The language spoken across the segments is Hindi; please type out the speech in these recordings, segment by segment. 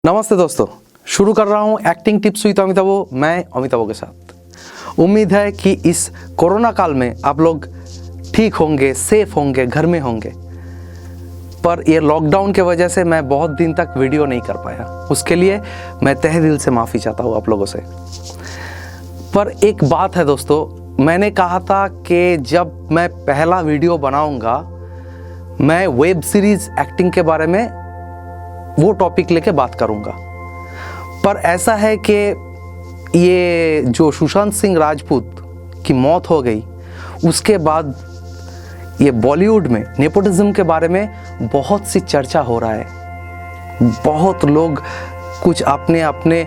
नमस्ते दोस्तों, शुरू कर रहा हूँ एक्टिंग टिप्स विद अमिताभ। मैं अमिताभ के साथ। उम्मीद है कि इस कोरोना काल में आप लोग ठीक होंगे, सेफ होंगे, घर में होंगे। पर ये लॉकडाउन के वजह से मैं बहुत दिन तक वीडियो नहीं कर पाया, उसके लिए मैं तहे दिल से माफ़ी चाहता हूँ आप लोगों से। पर एक बात है दोस्तों, मैंने कहा था कि जब मैं पहला वीडियो बनाऊँगा मैं वेब सीरीज़ एक्टिंग के बारे में वो टॉपिक लेके बात करूंगा। पर ऐसा है कि ये जो सुशांत सिंह राजपूत की मौत हो गई, उसके बाद ये बॉलीवुड में नेपोटिज्म के बारे में बहुत सी चर्चा हो रहा है। बहुत लोग कुछ अपने अपने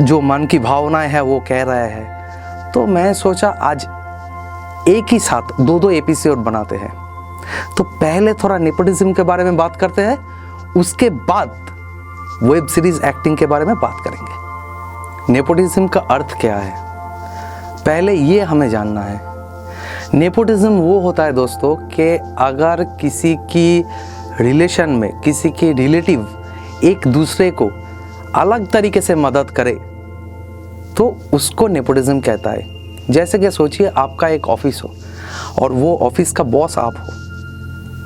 जो मन की भावनाएं हैं वो कह रहे हैं। तो मैं सोचा आज एक ही साथ दो एपिसोड बनाते हैं। तो पहले थोड़ा नेपोटिज्म के बारे में बात करते हैं, उसके बाद वेब सीरीज एक्टिंग के बारे में बात करेंगे। नेपोटिज्म का अर्थ क्या है, पहले ये हमें जानना है। नेपोटिज्म वो होता है दोस्तों कि अगर किसी की रिलेशन में किसी के रिलेटिव एक दूसरे को अलग तरीके से मदद करे तो उसको नेपोटिज्म कहता है। जैसे कि सोचिए आपका एक ऑफिस हो और वो ऑफिस का बॉस आप हो,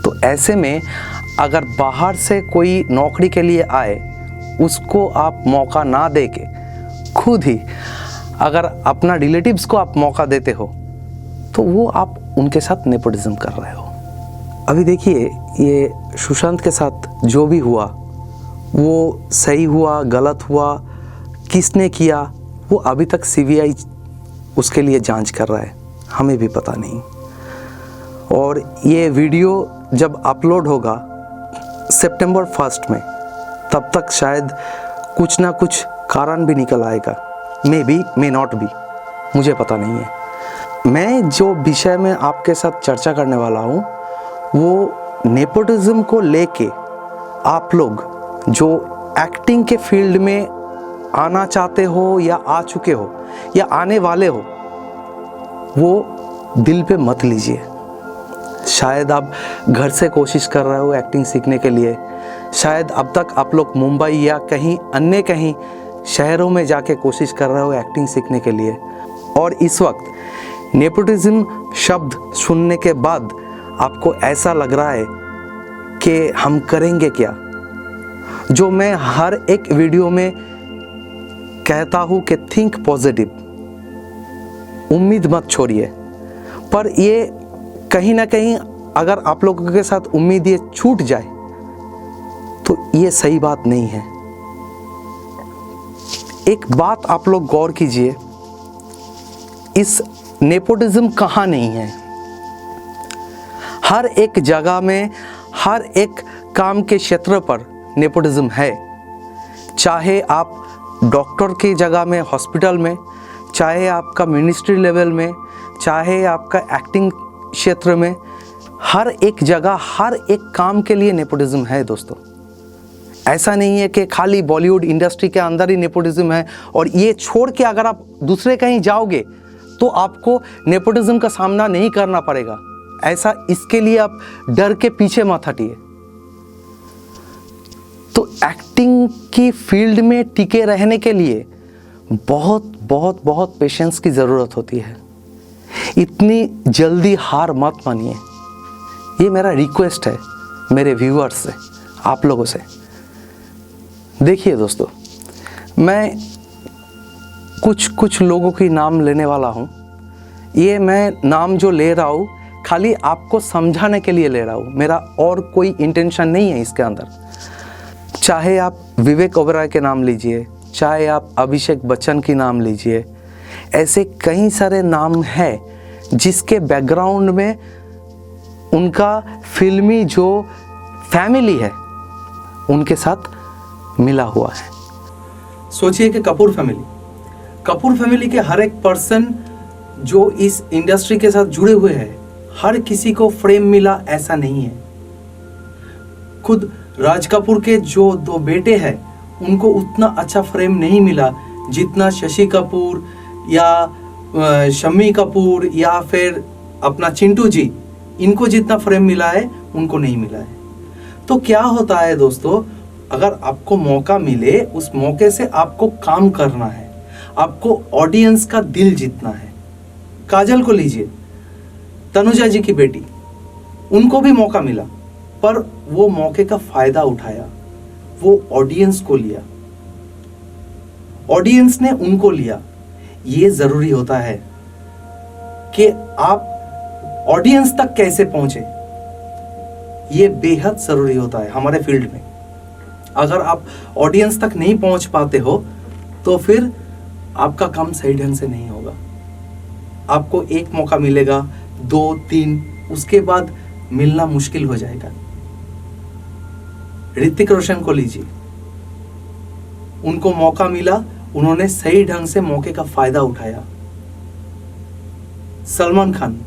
तो ऐसे में अगर बाहर से कोई नौकरी के लिए आए उसको आप मौका ना दे के खुद ही अगर अपना रिलेटिव्स को आप मौका देते हो तो वो आप उनके साथ नेपोटिज्म कर रहे हो। अभी देखिए ये सुशांत के साथ जो भी हुआ वो सही हुआ, गलत हुआ, किसने किया, वो अभी तक सीबीआई उसके लिए जांच कर रहा है, हमें भी पता नहीं। और ये वीडियो जब अपलोड होगा सितंबर 1 में, तब तक शायद कुछ ना कुछ कारण भी निकल आएगा। May be, may not be, मुझे पता नहीं है। मैं जो विषय में आपके साथ चर्चा करने वाला हूँ वो नेपोटिज्म को लेके आप लोग जो एक्टिंग के फील्ड में आना चाहते हो या आ चुके हो या आने वाले हो, वो दिल पे मत लीजिए। शायद आप घर से कोशिश कर रहे हो एक्टिंग सीखने के लिए, शायद अब तक आप लोग मुंबई या कहीं अन्य शहरों में जाके कोशिश कर रहे हो एक्टिंग सीखने के लिए, और इस वक्त नेपोटिज्म शब्द सुनने के बाद आपको ऐसा लग रहा है कि हम करेंगे क्या। जो मैं हर एक वीडियो में कहता हूँ कि थिंक पॉजिटिव, उम्मीद मत छोड़िए। पर ये कहीं ना कहीं अगर आप लोगों के साथ उम्मीद ये छूट जाए तो ये सही बात नहीं है। एक बात आप लोग गौर कीजिए, इस नेपोटिज्म कहाँ नहीं है। हर एक जगह में, हर एक काम के क्षेत्र पर नेपोटिज्म है। चाहे आप डॉक्टर की जगह में, हॉस्पिटल में, चाहे आपका मिनिस्ट्री लेवल में, चाहे आपका एक्टिंग क्षेत्र में, हर एक जगह, हर एक काम के लिए नेपोटिज्म है दोस्तों। ऐसा नहीं है कि खाली बॉलीवुड इंडस्ट्री के अंदर ही नेपोटिज्म है और ये छोड़ के अगर आप दूसरे कहीं जाओगे तो आपको नेपोटिज्म का सामना नहीं करना पड़ेगा। ऐसा, इसके लिए आप डर के पीछे मत हटिए। तो एक्टिंग की फील्ड में टिके रहने के लिए बहुत बहुत बहुत पेशेंस की ज़रूरत होती है। इतनी जल्दी हार मत मानिए, ये मेरा रिक्वेस्ट है मेरे व्यूअर्स से, आप लोगों से। देखिए दोस्तों, मैं कुछ लोगों की नाम लेने वाला हूँ। ये मैं नाम जो ले रहा हूँ खाली आपको समझाने के लिए ले रहा हूँ, मेरा और कोई इंटेंशन नहीं है इसके अंदर। चाहे आप विवेक ओबेरॉय के नाम लीजिए, चाहे आप अभिषेक बच्चन की नाम लीजिए, ऐसे कई सारे नाम हैं जिसके बैकग्राउंड में उनका फिल्मी जो फैमिली है उनके साथ मिला हुआ है। सोचिए कि कपूर फैमिली के हर एक पर्सन जो इस इंडस्ट्री के साथ जुड़े हुए हैं, हर किसी को फ्रेम मिला ऐसा नहीं है। खुद राज कपूर के जो 2 बेटे हैं उनको उतना अच्छा फ्रेम नहीं मिला जितना शशि कपूर या शम्मी कपूर या फिर अपना चिंटू जी, इनको जितना फ्रेम मिला है उनको नहीं मिला है। तो क्या होता है दोस्तों, अगर आपको मौका मिले, उस मौके से आपको काम करना है, आपको ऑडियंस का दिल जीतना है। काजल को लीजिए, तनुजा जी की बेटी, उनको भी मौका मिला, पर वो मौके का फायदा उठाया, वो ऑडियंस को लिया, ऑडियंस ने उनको लिया। ये जरूरी होता है कि आप ऑडियंस तक कैसे पहुंचे, ये बेहद जरूरी होता है हमारे फील्ड में। अगर आप ऑडियंस तक नहीं पहुंच पाते हो तो फिर आपका काम सही ढंग से नहीं होगा। आपको एक मौका मिलेगा, 2, 3, उसके बाद मिलना मुश्किल हो जाएगा। ऋतिक रोशन को लीजिए, उनको मौका मिला, उन्होंने सही ढंग से मौके का फायदा उठाया। सलमान खान,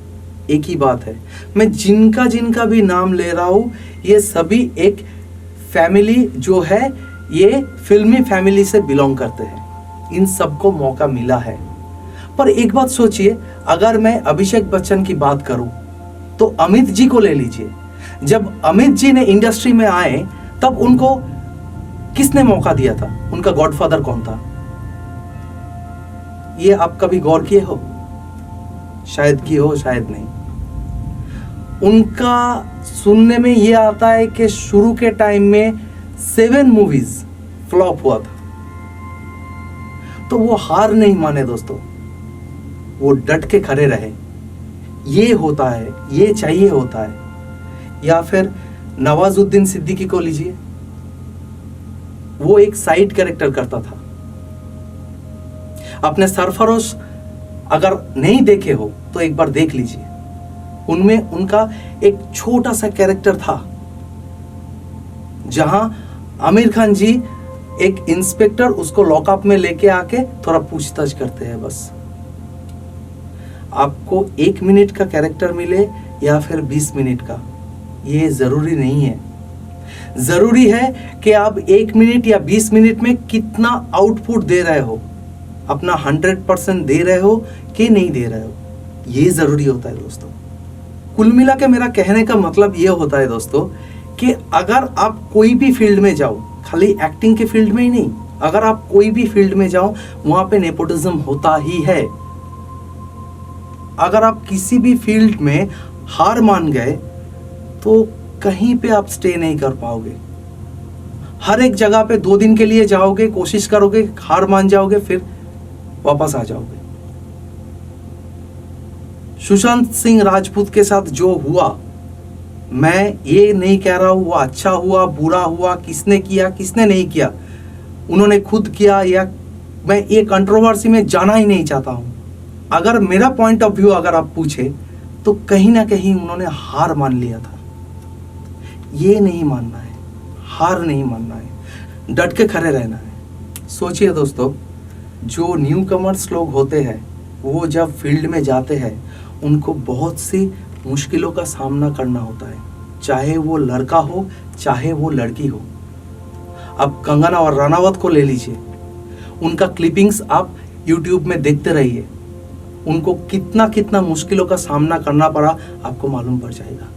एक ही बात है। मैं जिनका जिनका भी नाम ले रहा हूं, ये सभी एक फैमिली जो है, ये फिल्मी फैमिली से बिलोंग करते हैं। इन सबको मौका मिला है। पर एक बात सोचिए, अगर मैं अभिषेक बच्चन की बात करूं तो अमित जी को ले लीजिए। जब अमित जी ने इंडस्ट्री में आए तब उनको किसने मौका दिया था? उनका गॉडफादर कौन था? ये आप कभी गौर किए हो? शायद किए हो, शायद नहीं। उनका सुनने में ये आता है कि शुरू के टाइम में 7 मूवीज फ्लॉप हुआ था, तो वो हार नहीं माने दोस्तों, वो डट के खड़े रहे। ये होता है, ये चाहिए होता है। या फिर नवाजुद्दीन सिद्दीकी को लीजिए, वो एक साइड कैरेक्टर करता था। अपने सरफरोश अगर नहीं देखे हो तो एक बार देख लीजिए, उनमें उनका एक छोटा सा कैरेक्टर था जहां आमिर खान जी एक इंस्पेक्टर, उसको लॉकअप में लेके आके थोड़ा पूछताछ करते हैं। बस आपको 1 मिनट का कैरेक्टर मिले या फिर 20 मिनट का, ये जरूरी नहीं है। जरूरी है कि आप 1 मिनट या 20 मिनट में कितना आउटपुट दे रहे हो, अपना 100% दे रहे हो कि नहीं दे रहे हो, ये जरूरी होता है दोस्तों। कुल मिला के मेरा कहने का मतलब ये होता है दोस्तों कि अगर आप कोई भी फील्ड में जाओ, खाली एक्टिंग के फील्ड में ही नहीं, अगर आप कोई भी फील्ड में जाओ, वहां पे नेपोटिज्म होता ही है। अगर आप किसी भी फील्ड में हार मान गए तो कहीं पे आप स्टे नहीं कर पाओगे। हर एक जगह पे 2 दिन के लिए जाओगे, कोशिश करोगे, हार मान जाओगे, फिर वापस आ जाओगे। सुशांत सिंह राजपूत के साथ जो हुआ, मैं ये नहीं कह रहा हूं वो अच्छा हुआ, बुरा हुआ, किसने किया, किसने नहीं किया, उन्होंने खुद किया, या मैं ये कंट्रोवर्सी में जाना ही नहीं चाहता हूं। अगर मेरा पॉइंट ऑफ व्यू अगर आप पूछे तो कहीं ना कहीं उन्होंने हार मान लिया था। ये नहीं मानना है, हार नहीं मानना है, डट के खड़े रहना है। सोचिए दोस्तों, जो न्यू कमर्स लोग होते हैं, वो जब फील्ड में जाते हैं, उनको बहुत सी मुश्किलों का सामना करना होता है, चाहे वो लड़का हो, चाहे वो लड़की हो। अब कंगना और रनावत को ले लीजिए, उनका क्लिपिंग्स आप यूट्यूब में देखते रहिए, उनको कितना कितना मुश्किलों का सामना करना पड़ा, आपको मालूम पड़ जाएगा।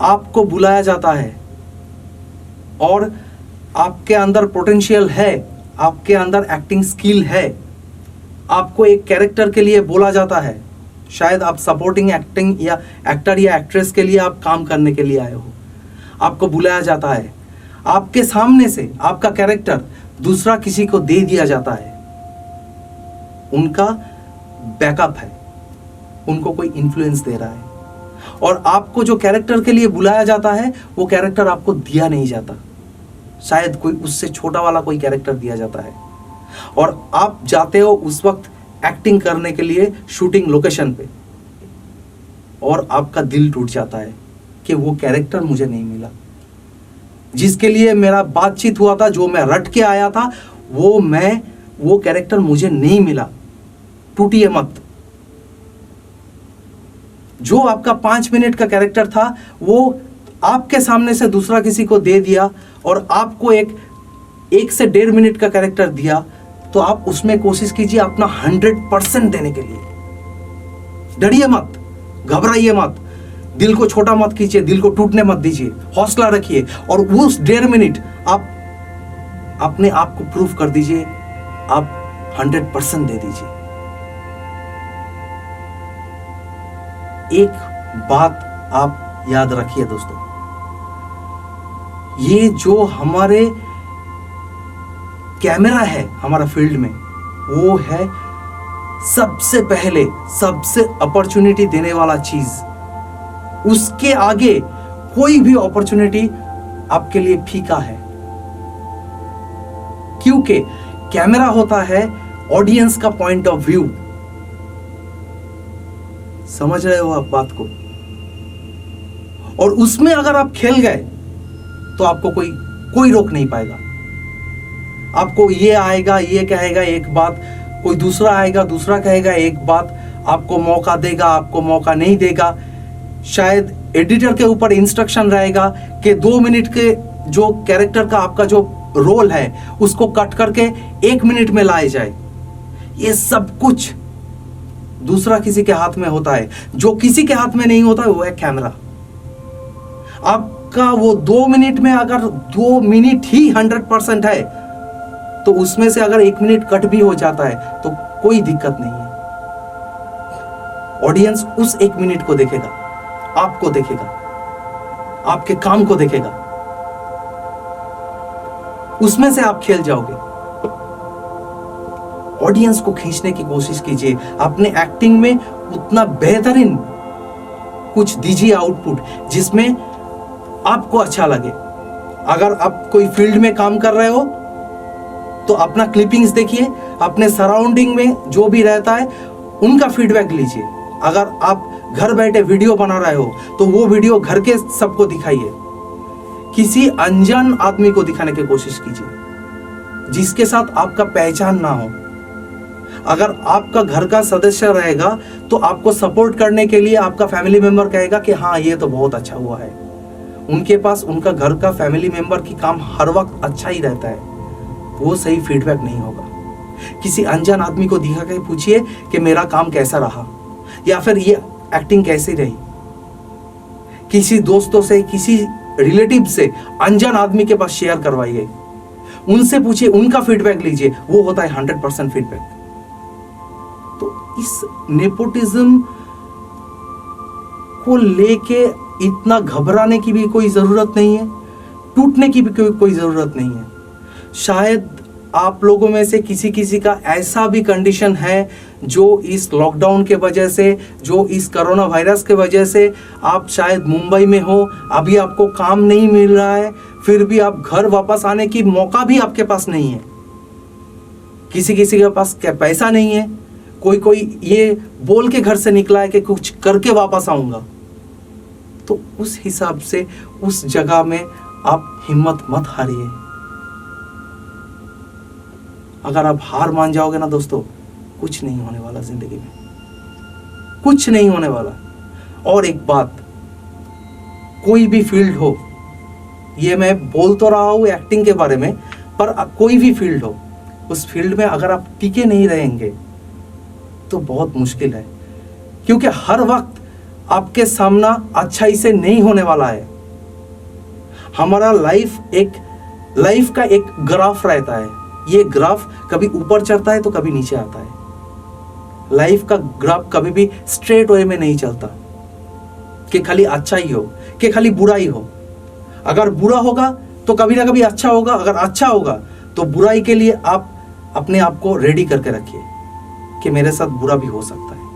आपको बुलाया जाता है और आपके अंदर पोटेंशियल है, आपके अंदर एक्टिंग स्किल है, आपको एक कैरेक्टर के लिए बोला जाता है, शायद आप सपोर्टिंग एक्टिंग या एक्टर या एक्ट्रेस के लिए आप काम करने के लिए आए हो, आपको बुलाया जाता है, आपके सामने से आपका कैरेक्टर दूसरा किसी को दे दिया जाता है, उनका बैकअप है, उनको कोई इन्फ्लुएंस दे रहा है, और आपको जो कैरेक्टर के लिए बुलाया जाता है वो कैरेक्टर आपको दिया नहीं जाता, शायद कोई उससे छोटा वाला कोई कैरेक्टर दिया जाता है, और आप जाते हो उस वक्त एक्टिंग करने के लिए शूटिंग लोकेशन पे, और आपका दिल टूट जाता है कि वो कैरेक्टर मुझे नहीं मिला, जिसके लिए मेरा बातचीत हुआ था, जो मैं रट के आया था, वो कैरेक्टर मुझे नहीं मिला। टूटिए मत। जो आपका 5 मिनट का कैरेक्टर था, वो आपके सामने से दूसरा किसी को दे दिया, और आपको 1 से 1.5 मिनट का कैरेक्टर दिया, तो आप उसमें कोशिश कीजिए अपना 100% देने के लिए। डरिए मत, घबराइए मत, दिल को छोटा मत कीजिए, दिल को टूटने मत दीजिए, हौसला रखिए और उस 1.5 मिनट आप अपने आप को प्रूफ कर दीजिए, आप 100% दे दीजिए। एक बात आप याद रखिए दोस्तों, ये जो हमारे कैमरा है हमारा फील्ड में, वो है सबसे पहले सबसे अपॉर्चुनिटी देने वाला चीज। उसके आगे कोई भी अपॉर्चुनिटी आपके लिए फीका है, क्योंकि कैमरा होता है ऑडियंस का पॉइंट ऑफ व्यू। समझ रहे हो आप बात को? और उसमें अगर आप खेल गए तो आपको कोई रोक नहीं पाएगा। आपको ये आएगा, ये कहेगा एक बात, कोई दूसरा आएगा, दूसरा कहेगा एक बात, आपको मौका देगा, आपको मौका नहीं देगा। शायद एडिटर के ऊपर इंस्ट्रक्शन रहेगा कि 2 मिनट के जो कैरेक्टर का आपका जो रोल है उसको कट करके 1 मिनट में लाए जाए। ये सब कुछ दूसरा किसी के हाथ में होता है। जो किसी के हाथ में नहीं होता है वो है कैमरा। आपका वो 2 मिनट में अगर 2 मिनट ही 100% है तो उसमें से अगर 1 मिनट कट भी हो जाता है तो कोई दिक्कत नहीं है। ऑडियंस उस 1 मिनट को देखेगा, आपको देखेगा, आपके काम को देखेगा, उसमें से आप खेल जाओगे। ऑडियंस को खींचने की कोशिश कीजिए, अपने एक्टिंग में उतना बेहतरीन कुछ दीजिए आउटपुट जिसमें आपको अच्छा लगे। अगर आप कोई फील्ड में काम कर रहे हो तो अपना क्लिपिंग्स देखिए, अपने सराउंडिंग में जो भी रहता है उनका फीडबैक लीजिए। अगर आप घर बैठे वीडियो बना रहे हो तो वो वीडियो घर के सबको दिखाइए। किसी अनजान आदमी को दिखाने की कोशिश कीजिए जिसके साथ आपका पहचान ना हो। अगर आपका घर का सदस्य रहेगा तो आपको सपोर्ट करने के लिए आपका फैमिली मेंबर कहेगा कि हाँ ये तो बहुत अच्छा हुआ है। उनके पास उनका घर का फैमिली मेंबर की काम हर वक्त अच्छा ही रहता है, वो सही फीडबैक नहीं होगा। किसी अनजान आदमी को दिखा के पूछिए कि मेरा काम कैसा रहा या फिर ये एक्टिंग कैसी रही। किसी दोस्तों से, किसी रिलेटिव से अनजान आदमी के पास शेयर करवाइए, उनसे पूछिए, उनका फीडबैक लीजिए, वो होता है 100% फीडबैक। तो इस नेपोटिज्म को लेके इतना घबराने की भी कोई जरूरत नहीं है, टूटने की भी कोई जरूरत नहीं है। शायद आप लोगों में से किसी किसी का ऐसा भी कंडीशन है जो इस लॉकडाउन के वजह से, जो इस कोरोना वायरस के वजह से आप शायद मुंबई में हो, अभी आपको काम नहीं मिल रहा है, फिर भी आप घर वापस आने की मौका भी आपके पास नहीं है। किसी किसी के पास क्या पैसा नहीं है, कोई ये बोल के घर से निकला है कि कुछ करके वापस आऊंगा। तो उस हिसाब से उस जगह में आप हिम्मत मत हारिए। अगर आप हार मान जाओगे ना दोस्तों, कुछ नहीं होने वाला जिंदगी में, कुछ नहीं होने वाला। और एक बात, कोई भी फील्ड हो, ये मैं बोल तो रहा हूं एक्टिंग के बारे में, पर कोई भी फील्ड हो, उस फील्ड में अगर आप टिके नहीं रहेंगे तो बहुत मुश्किल है, क्योंकि हर वक्त आपके सामना अच्छाई से नहीं होने वाला है। हमारा लाइफ का एक ग्राफ रहता है। ये ग्राफ कभी ऊपर चढ़ता है तो कभी नीचे आता है। लाइफ का ग्राफ कभी भी स्ट्रेट वे में नहीं चलता कि खाली अच्छा ही हो, कि खाली बुरा ही हो। अगर बुरा होगा तो कभी ना कभी अच्छा होगा, अगर अच्छा होगा तो बुराई के लिए आप अपने आप को रेडी करके रखिए कि मेरे साथ बुरा भी हो सकता है।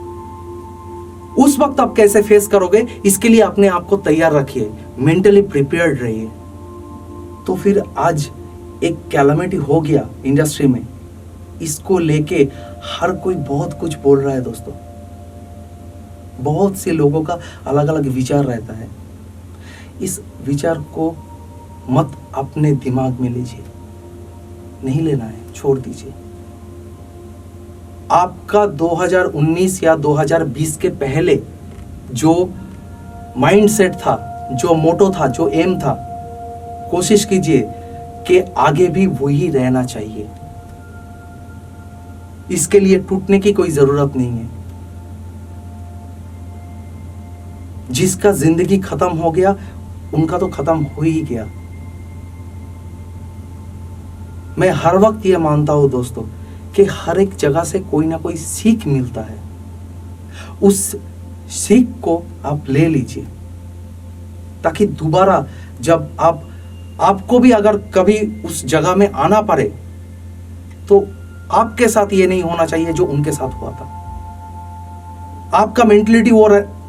उस वक्त आप कैसे फेस करोगे, इसके लिए अपने आप को तैयार रखिए, मेंटली प्रिपेयर्ड रहिए। तो फिर आज एक कैलामिटी हो गया इंडस्ट्री में, इसको लेके हर कोई बहुत कुछ बोल रहा है दोस्तों। बहुत से लोगों का अलग अलग विचार रहता है। इस विचार को मत अपने दिमाग में लीजिए, नहीं लेना है, छोड़ दीजिए। आपका 2019 या 2020 के पहले जो माइंडसेट था, जो मोटो था, जो एम था, कोशिश कीजिए कि आगे भी वही रहना चाहिए। इसके लिए टूटने की कोई जरूरत नहीं है। जिसका जिंदगी खत्म हो गया उनका तो खत्म हो ही गया। मैं हर वक्त ये मानता हूं दोस्तों कि हर एक जगह से कोई ना कोई सीख मिलता है। उस सीख को आप ले लीजिए, ताकि दोबारा जब आपको भी अगर कभी उस जगह में आना पड़े तो आपके साथ ये नहीं होना चाहिए जो उनके साथ हुआ था। आपका मेंटलिटी वो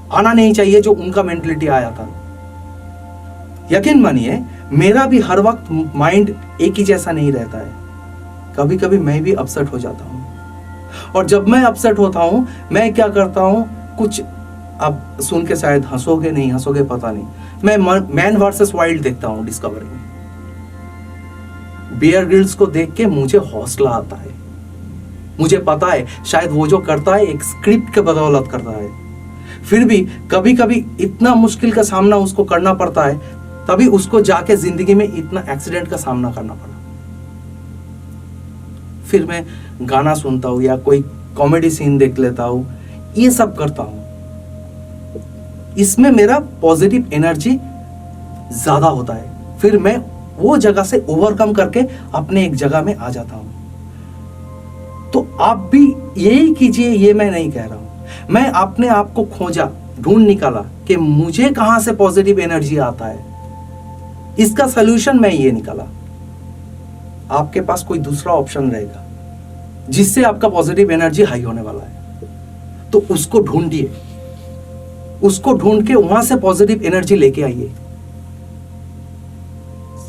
आना नहीं चाहिए जो उनका मेंटलिटी आया था। यकीन मानिए, मेरा भी हर वक्त माइंड एक ही जैसा नहीं रहता है। कभी कभी मैं भी अपसेट हो जाता हूं, और जब मैं अपसेट होता हूं मैं क्या करता हूं, कुछ आप सुन के शायद हंसोगे, नहीं हंसोगे पता नहीं, मैं मैन वर्सेस वाइल्ड देखता हूं डिस्कवरी में। बियर ग्रिल्स को देख के मुझे हौसला आता है। मुझे पता है शायद वो जो करता है एक स्क्रिप्ट के बदौलत करता है, फिर भी कभी कभी इतना मुश्किल का सामना उसको करना पड़ता है, तभी उसको जाके जिंदगी में इतना एक्सीडेंट का सामना करना पड़ा। फिर मैं गाना सुनता हूं या कोई कॉमेडी सीन देख लेता हूं, ये सब करता हूं। इसमें मेरा पॉजिटिव एनर्जी ज्यादा होता है। फिर मैं वो जगह से ओवरकम करके अपने एक जगह में आ जाता हूं। तो आप भी यही कीजिए, ये मैं नहीं कह रहा हूं। मैं अपने आप को खोजा, ढूंढ निकाला कि मुझे कहां से पॉजिटिव एनर्जी आता है। इसका सलूशन मैं ये निकाला। आपके पास कोई दूसरा ऑप्शन रहेगा जिससे आपका पॉजिटिव एनर्जी हाई होने वाला है, तो उसको ढूंढिए, उसको ढूंढ के वहां से पॉजिटिव एनर्जी लेके आइए।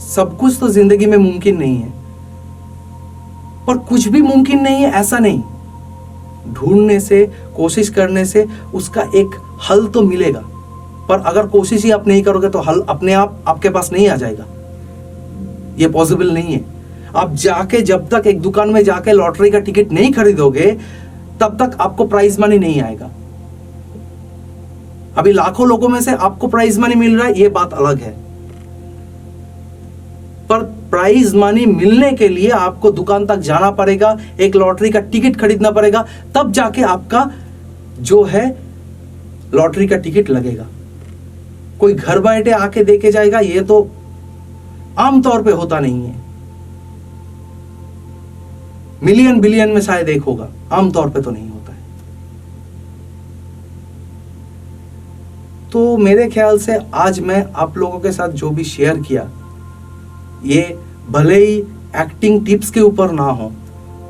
सब कुछ तो जिंदगी में मुमकिन नहीं है, पर कुछ भी मुमकिन नहीं है ऐसा नहीं। ढूंढने से, कोशिश करने से उसका एक हल तो मिलेगा, पर अगर कोशिश ही आप नहीं करोगे तो हल अपने आप आपके पास नहीं आ जाएगा। ये पॉसिबल नहीं है। आप जाके जब तक एक दुकान में जाके लॉटरी का टिकट नहीं खरीदोगे तब तक आपको प्राइज मनी नहीं आएगा। अभी लाखों लोगों में से आपको प्राइज मनी मिल रहा है, ये बात अलग है, पर प्राइज मनी मिलने के लिए आपको दुकान तक जाना पड़ेगा, एक लॉटरी का टिकट खरीदना पड़ेगा, तब जाके आपका जो है लॉटरी का टिकट लगेगा। कोई घर बैठे आके देके जाएगा, ये तो आमतौर पे होता नहीं है। मिलियन बिलियन में शायद एक होगा, आमतौर पे तो नहीं होता है। तो मेरे ख्याल से आज मैं आप लोगों के साथ जो भी शेयर किया, ये भले ही एक्टिंग टिप्स के ऊपर ना हो,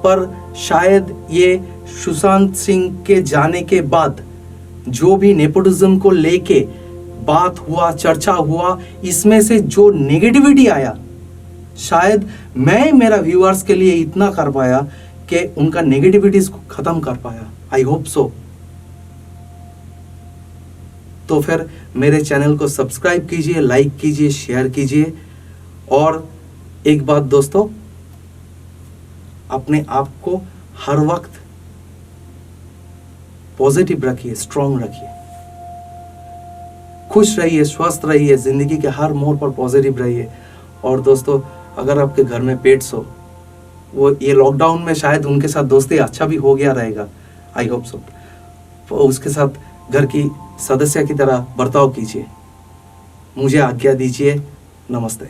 पर शायद ये सुशांत सिंह के जाने के बाद जो भी नेपोटिज्म को लेके बात हुआ, चर्चा हुआ, इसमें से जो नेगेटिविटी आया, शायद मैं मेरा व्यूअर्स के लिए इतना कर पाया कि उनका नेगेटिविटीज को खत्म कर पाया। I hope so. तो फिर मेरे चैनल को सब्सक्राइब कीजिए, लाइक कीजिए, शेयर कीजिए। और एक बात दोस्तों, अपने आप को हर वक्त पॉजिटिव रखिए, स्ट्रांग रखिए, खुश रहिए, स्वस्थ रहिए, जिंदगी के हर मोड़ पर पॉजिटिव रहिए। और दोस्तों, अगर आपके घर में पेट्स हो, वो ये लॉकडाउन में शायद उनके साथ दोस्ती अच्छा भी हो गया रहेगा, आई होप सो, तो उसके साथ घर की सदस्य की तरह बर्ताव कीजिए। मुझे आज्ञा दीजिए। नमस्ते।